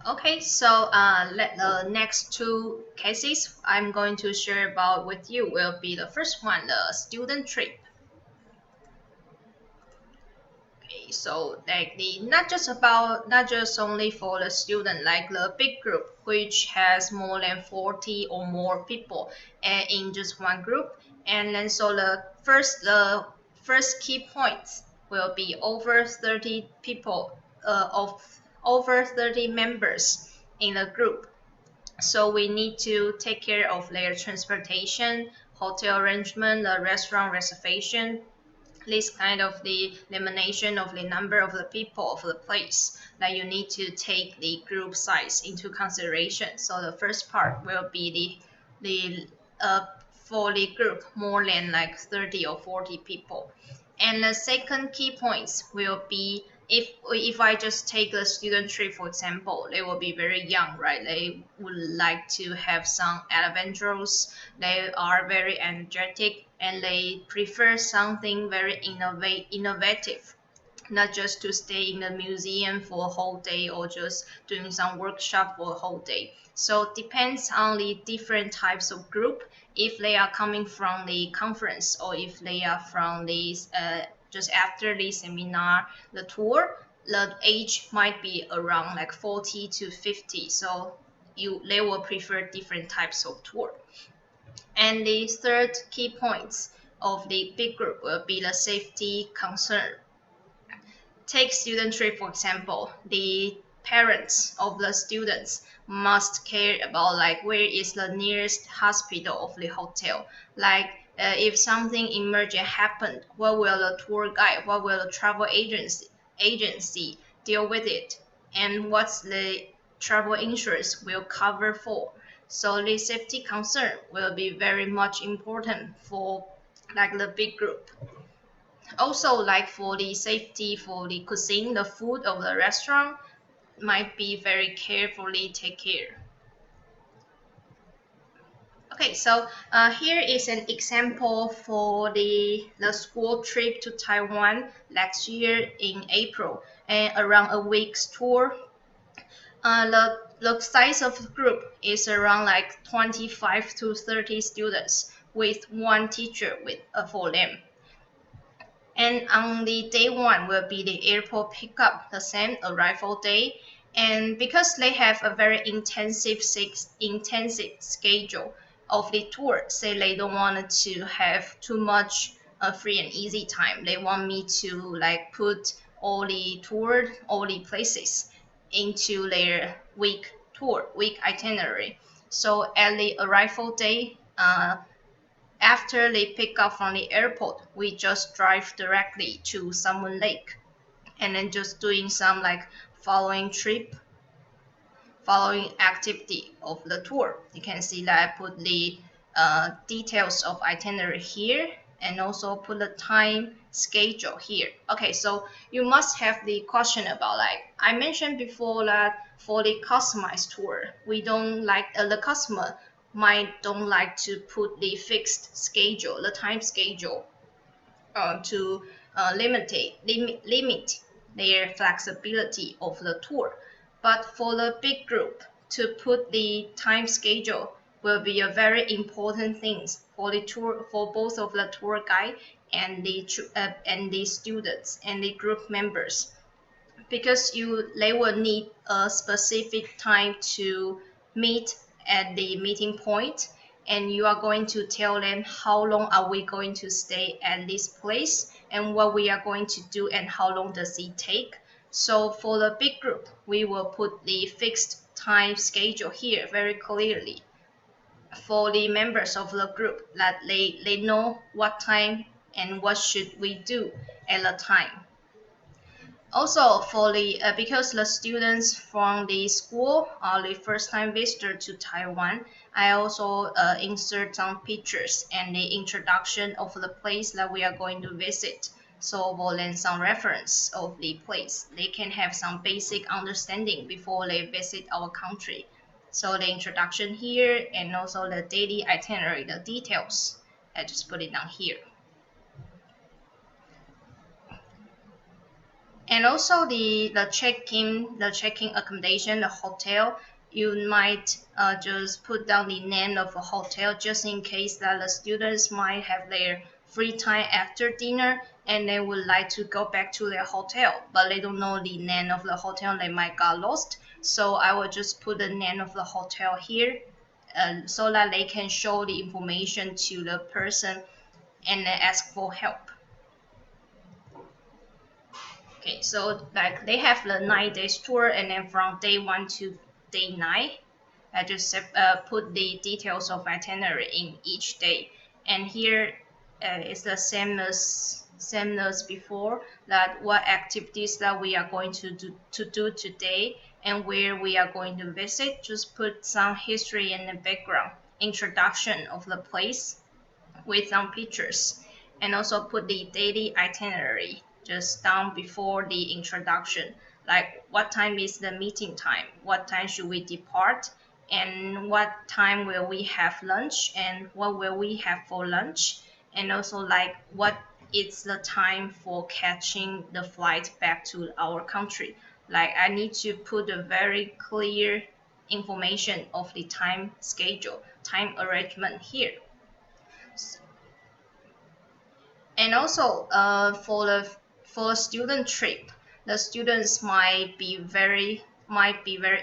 Okay, so let the next two cases I'm going to share about with you will be the first one, the student trip. Okay, so like the not just only for the student, like the big group which has more than 40 or more people in just one group, and then so the first key points will be over 30 people of over 30 members in the group. So we need to take care of their transportation, hotel arrangement, the restaurant reservation, this kind of the elimination of the number of the people of the place that you need to take the group size into consideration. So the first part will be the for the group more than like 30 or 40 people. And the second key points will be if I just take a student trip, for example, they will be very young, right? They would like to have some adventures. They are very energetic and they prefer something very innovative, not just to stay in the museum for a whole day or just doing some workshop for a whole day. So it depends on the different types of group. If they are coming from the conference or if they are from the just after the seminar, the tour, the age might be around like 40 to 50. So they will prefer different types of tour. And the third key points of the big group will be the safety concern. Take student trip, for example, the parents of the students must care about like where is the nearest hospital of the hotel. Like if something emergent happened, what will the tour guide, what will the travel agency deal with it, and what's the travel insurance will cover for. So the safety concern will be very much important for like the big group. Also, like for the safety for the cuisine, the food of the restaurant might be very carefully take care. Okay, so here is an example for the school trip to Taiwan last year in April, and around a week's tour. The size of the group is around like 25 to 30 students with one teacher for them. And on the day one will be the airport pickup, the same arrival day. And because they have a very intensive schedule of the tour, say they don't want to have too much free and easy time. They want me to like put all the places into their week itinerary. So at the arrival day, after they pick up from the airport, we just drive directly to Salmon Lake and then just doing some like following trip, following activity of the tour. You can see that I put the details of itinerary here and also put the time schedule here. Okay, so you must have the question about like I mentioned before that for the customized tour, we don't like the customer might don't like to put the fixed schedule, the time schedule to limit their flexibility of the tour. But for the big group, to put the time schedule will be a very important thing for the tour for both of the tour guide and the students and the group members because they will need a specific time to meet at the meeting point and you are going to tell them how long are we going to stay at this place and what we are going to do and how long does it take. So for the big group we will put the fixed time schedule here very clearly for the members of the group that they know what time and what should we do at the time. Also, for the because the students from the school are the first time visitor to Taiwan, I also insert some pictures and the introduction of the place that we are going to visit. So for then some reference of the place, they can have some basic understanding before they visit our country. So the introduction here and also the daily itinerary, the details. I just put it down here. And also the check-in accommodation, the hotel, you might just put down the name of the hotel just in case that the students might have their free time after dinner and they would like to go back to their hotel, but they don't know the name of the hotel, they might got lost. So I will just put the name of the hotel here, so that they can show the information to the person and then ask for help. Okay, so like they have the 9 days tour, and then from day 1 to day 9, I just put the details of itinerary in each day. And here it's the same as before, that what activities that we are going to do today and where we are going to visit. Just put some history in the background, introduction of the place with some pictures, and also put the daily itinerary just down before the introduction, like what time is the meeting time, what time should we depart, and what time will we have lunch, and what will we have for lunch, and also like what is the time for catching the flight back to our country. Like I need to put a very clear information of the time schedule, time arrangement here. And also for a student trip, the students might be very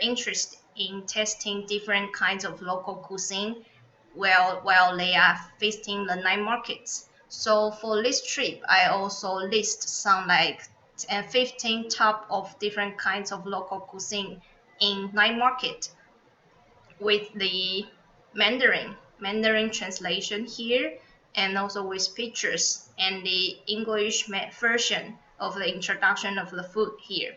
interested in testing different kinds of local cuisine while they are visiting the night markets. So for this trip, I also list some like 15 top of different kinds of local cuisine in night market, with the Mandarin translation here, and also with pictures and the English version of the introduction of the food here.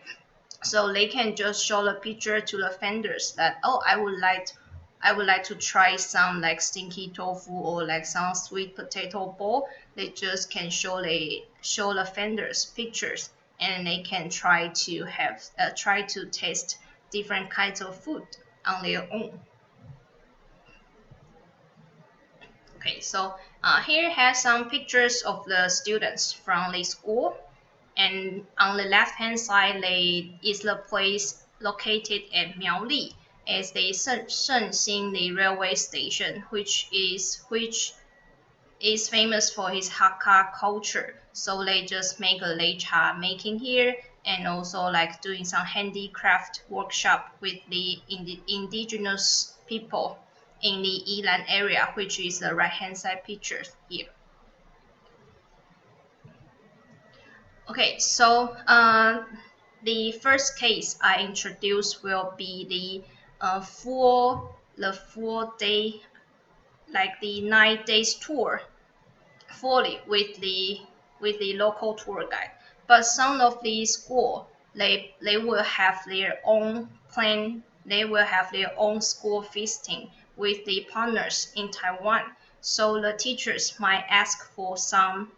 So they can just show the picture to the vendors that, oh, I would like to try some like stinky tofu or like some sweet potato bowl. They just can show the vendors pictures, and they can try to taste different kinds of food on their own. Okay, so here has some pictures of the students from the school, and on the left hand side is the place located at Miaoli, as the Shenzhen the railway station, which is famous for its Hakka culture. So they just make a lei cha making here, and also like doing some handicraft workshop with the indigenous people in the Yilan area, which is the right hand side pictures here. Okay, so the first case I introduce will be the full day, like the 9 days tour, fully with the local tour guide. But some of the school, they will have their own plan. They will have their own school visiting with the partners in Taiwan. So the teachers might ask for some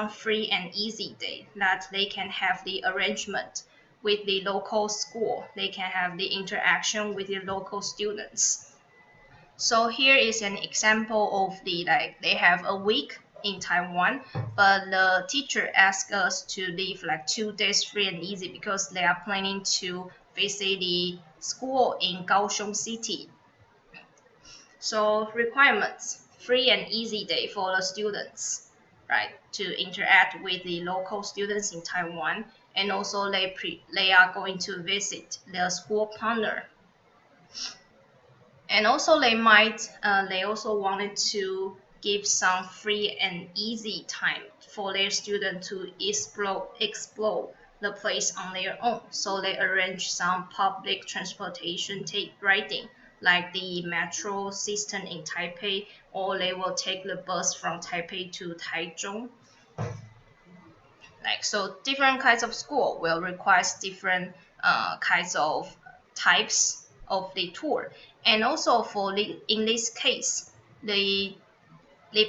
free and easy day, that they can have the arrangement with the local school. They can have the interaction with the local students. So here is an example of they have a week in Taiwan, but the teacher asked us to leave like 2 days free and easy because they are planning to visit the school in Kaohsiung City. So requirements: free and easy day for the students, right, to interact with the local students in Taiwan, and also they are going to visit their school partner. And also they also wanted to give some free and easy time for their students to explore the place on their own. So they arranged some public transportation riding, like the metro system in Taipei, or they will take the bus from Taipei to Taichung. Like, so different kinds of school will require different kinds of types of the tour. And also in this case, the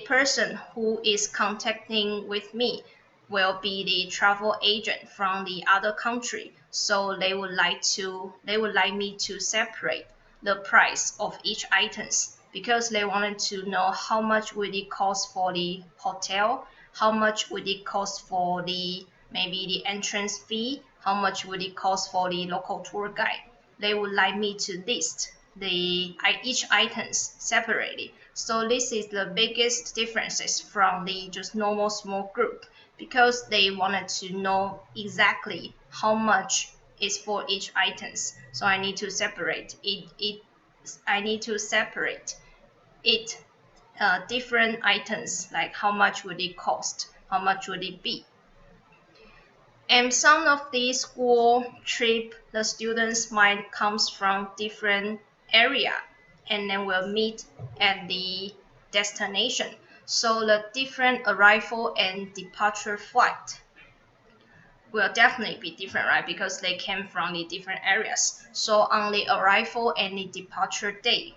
person who is contacting with me will be the travel agent from the other country. So they would like me to separate the price of each items, because they wanted to know how much would it cost for the hotel, how much would it cost for the maybe the entrance fee, how much would it cost for the local tour guide. They would like me to list each items separately. So this is the biggest differences from the just normal small group, because they wanted to know exactly how much is for each items. So I need to separate I need to separate it different items, like how much would it cost, how much would it be. And some of the school trip, the students might comes from different area, and then will meet at the destination. So the different arrival and departure flight will definitely be different, right? Because they came from the different areas. So on the arrival and the departure day,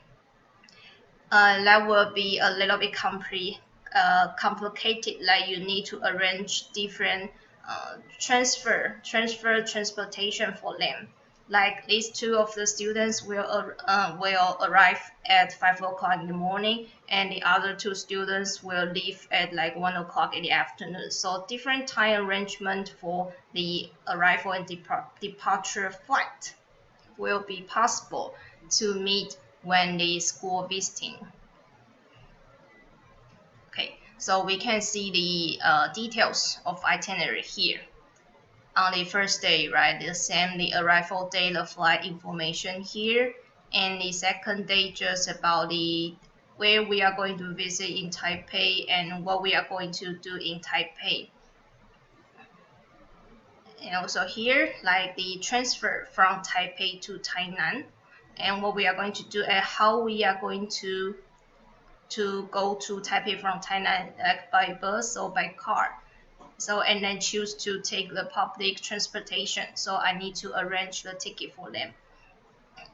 that will be a little bit complicated. Like you need to arrange different transportation for them. Like these two of the students will arrive at 5 o'clock in the morning, and the other two students will leave at like 1 o'clock in the afternoon. So different time arrangement for the arrival and departure flight will be possible to meet when the school visiting. Okay, so we can see the details of itinerary here. On the first day, right, the same, the arrival day, the flight information here, and the second day just about the where we are going to visit in Taipei and what we are going to do in Taipei. And also here, like the transfer from Taipei to Tainan, and what we are going to do and how we are going to go to Taipei from Tainan, like by bus or by car. So and then choose to take the public transportation. So I need to arrange the ticket for them.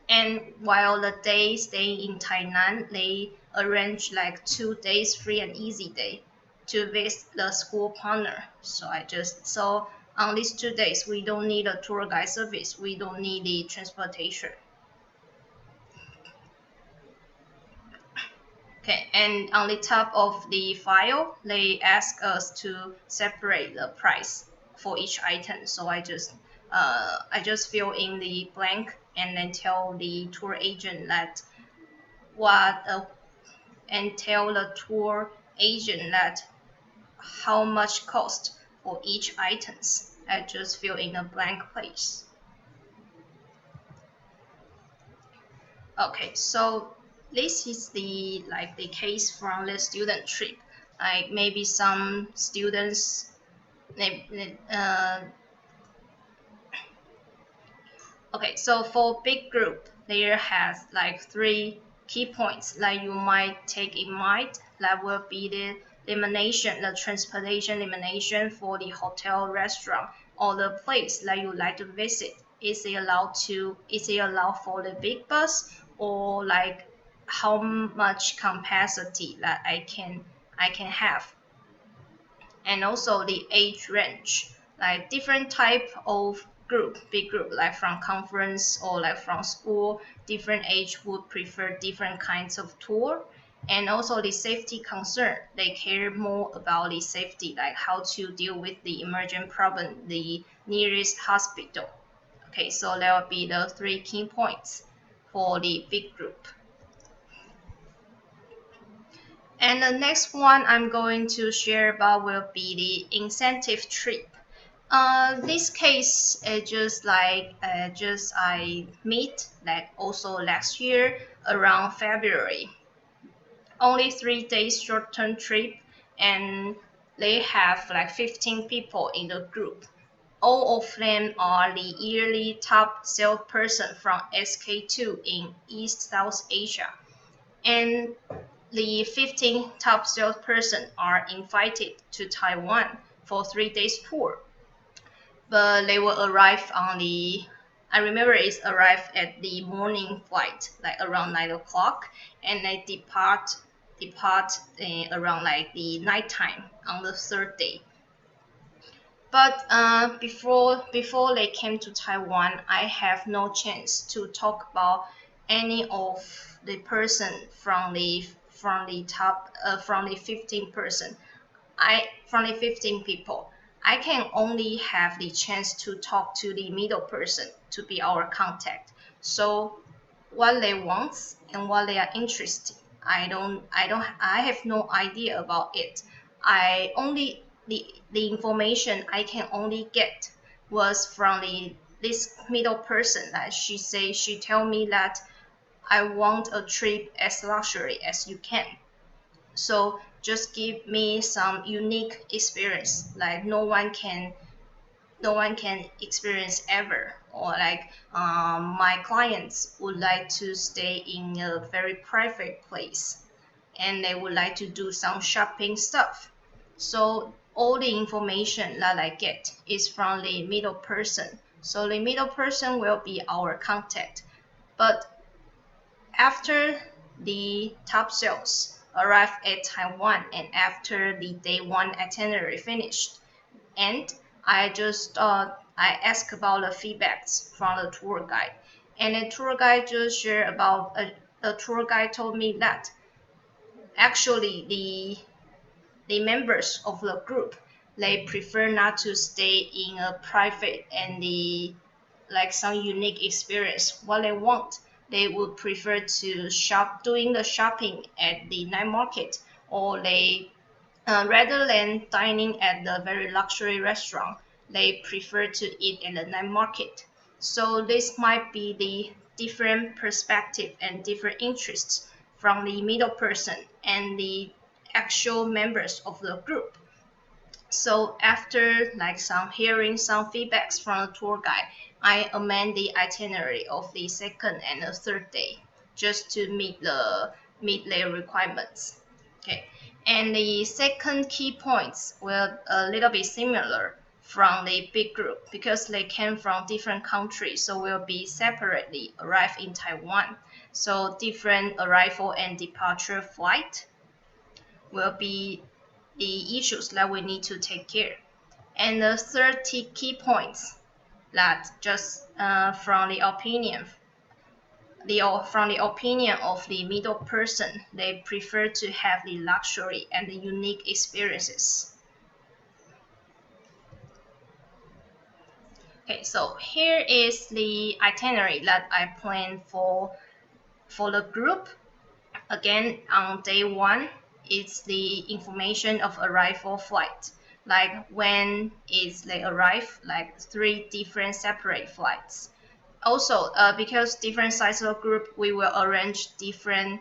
And while the day staying in Tainan, they arrange like 2 days free and easy day to visit the school partner. So on these 2 days, we don't need a tour guide service. We don't need the transportation. Okay, and on the top of the file, they ask us to separate the price for each item. So I just fill in the blank and then tell the tour agent that and tell the tour agent that how much cost for each items. I just fill in a blank place. Okay, so this is the case from the student trip. Like maybe some students, okay, so for big group, there has like 3 key points that you might take in mind. That will be the elimination, the transportation elimination for the hotel, restaurant, or the place that you like to visit. Is it allowed for the big bus, or like how much capacity that I can have? And also the age range, like different type of big group, like from conference or like from school, different age would prefer different kinds of tour. And also the safety concern, they care more about the safety, like how to deal with the emergent problem, the nearest hospital. Okay, so that will be the 3 key points for the big group. And the next one I'm going to share about will be the incentive trip. This case just I meet like also last year around February. Only 3 days short-term trip, and they have like 15 people in the group. All of them are the yearly top salesperson from SK2 in East South Asia. And the 15 top salesperson are invited to Taiwan for 3 days tour. But they will arrive I remember it's arrived at the morning flight, like around 9 o'clock, and they depart around like the nighttime on the third day. But before they came to Taiwan, I have no chance to talk about any of the person from the 15 person. From the 15 people. I can only have the chance to talk to the middle person to be our contact. So what they want and what they are interested, I have no idea about it. I only the information I can only get was from this middle person that she tell me that I want a trip as luxury as you can. So just give me some unique experience like no one can experience ever, or like my clients would like to stay in a very private place and they would like to do some shopping stuff. So all the information that I get is from the middle person, so the middle person will be our contact. But after the top sales arrive at Taiwan and after the day one itinerary finished, and I asked about the feedbacks from the tour guide, and the tour guide just shared about the tour guide told me that actually the members of the group, they prefer not to stay in a private and the like some unique experience. What they want, they would prefer to shop doing the shopping at the night market, or they rather than dining at the very luxury restaurant, they prefer to eat in the night market. So this might be the different perspective and different interests from the middle person and the actual members of the group. So after like some hearing some feedbacks from the tour guide, I amend the itinerary of the second and the third day just to meet their requirements. Okay, and the second key points were a little bit similar from the big group because they came from different countries, so will be separately arrive in Taiwan. So different arrival and departure flight will be the issues that we need to take care. And the third key points that just from the opinion of the middle person, they prefer to have the luxury and the unique experiences. Okay, so here is the itinerary that I planned for the group. Again, on day one, it's the information of arrival flight, like when is they arrive, like 3 different separate flights. Also, because different size of group, we will arrange different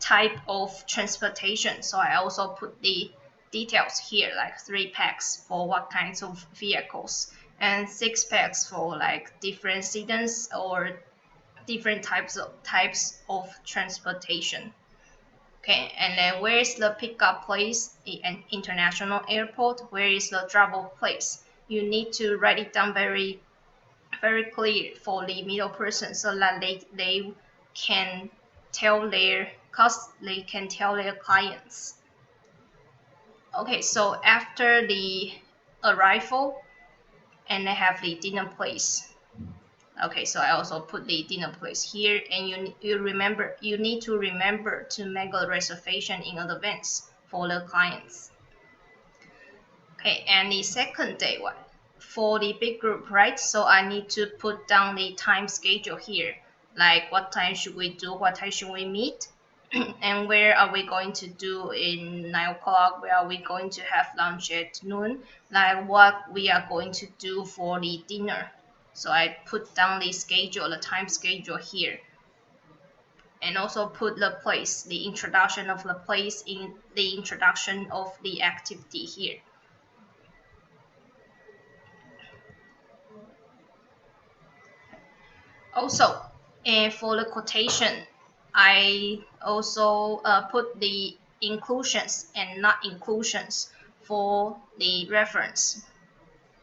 type of transportation. So I also put the details here, like 3 packs for what kinds of vehicles, and 6 packs for like different sedans or different types of transportation. Okay, and then where is the pickup place? An international airport. Where is the drop off place? You need to write it down very clear for the middle person so that they can tell their clients. Okay, so after the arrival, and they have the dinner place. Okay, so I also put the dinner place here, and you need to remember to make a reservation in advance for the clients. Okay, and the second day one for the big group, right? So I need to put down the time schedule here, like what time should we do, what time should we meet, and where are we going to do in 9 o'clock, where are we going to have lunch at noon, like what we are going to do for the dinner. So I put down the schedule, the time schedule here, and also put the place, the introduction of the place in the introduction of the activity here. Also, and for the quotation, I also put the inclusions and not inclusions for the reference.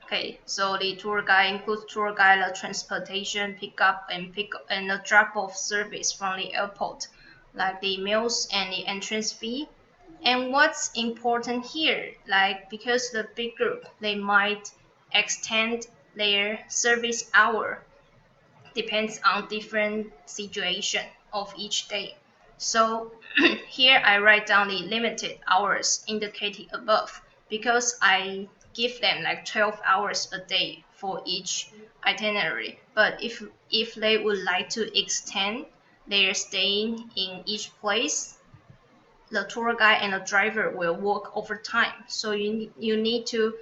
Okay, so the tour guide includes tour guide, the transportation, pickup and the drop-off service from the airport, like the meals and the entrance fee. And what's important here, like because the big group, they might extend their service hour depends on different situation of each day. So here I write down the limited hours indicated above because I give them like 12 hours a day for each itinerary. But if they would like to extend their staying in each place, the tour guide and the driver will work overtime. So you need to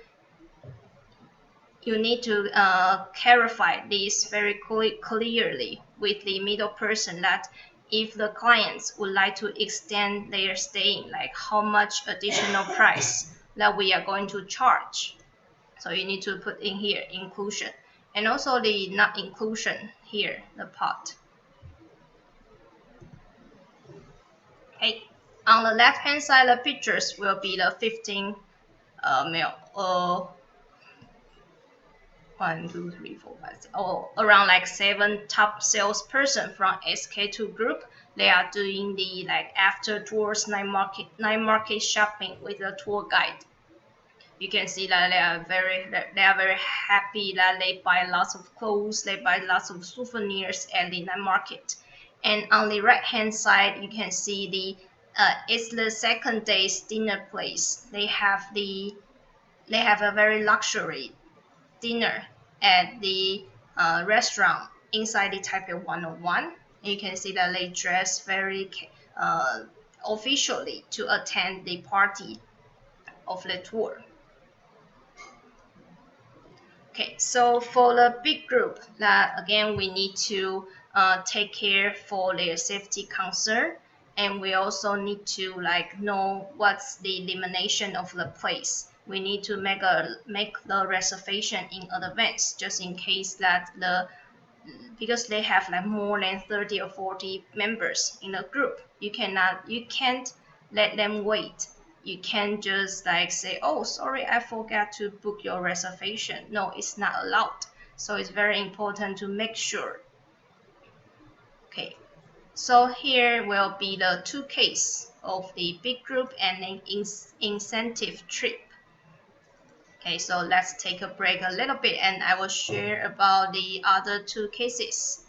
clarify this very clearly with the middle person, that if the clients would like to extend their staying, like how much additional price that we are going to charge. So you need to put in here inclusion, and also the not inclusion here, the part. Okay, on the left hand side, the pictures will be the 15 male, 1, 2, 3, 4, 5, 6, around like 7 top salesperson from SK2 group. They are doing the like after tours night market shopping with a tour guide. You can see that they are very happy that they buy lots of clothes, they buy lots of souvenirs at the night market. And on the right hand side, you can see it's the second day's dinner place. They have a very luxury dinner at the restaurant inside the Taipei 101. You can see that they dress very officially to attend the party of the tour. Okay, so for the big group, that again we need to take care for their safety concern, and we also need to like know what's the limitation of the place. We need to make the reservation in advance, just in case that because they have like more than 30 or 40 members in a group, you can't let them wait. You can't just like say, oh sorry, I forgot to book your reservation. No, it's not allowed. So it's very important to make sure. Okay, so here will be the two cases of the big group and an incentive trip. Okay, so let's take a break a little bit, and I will share about the other two cases.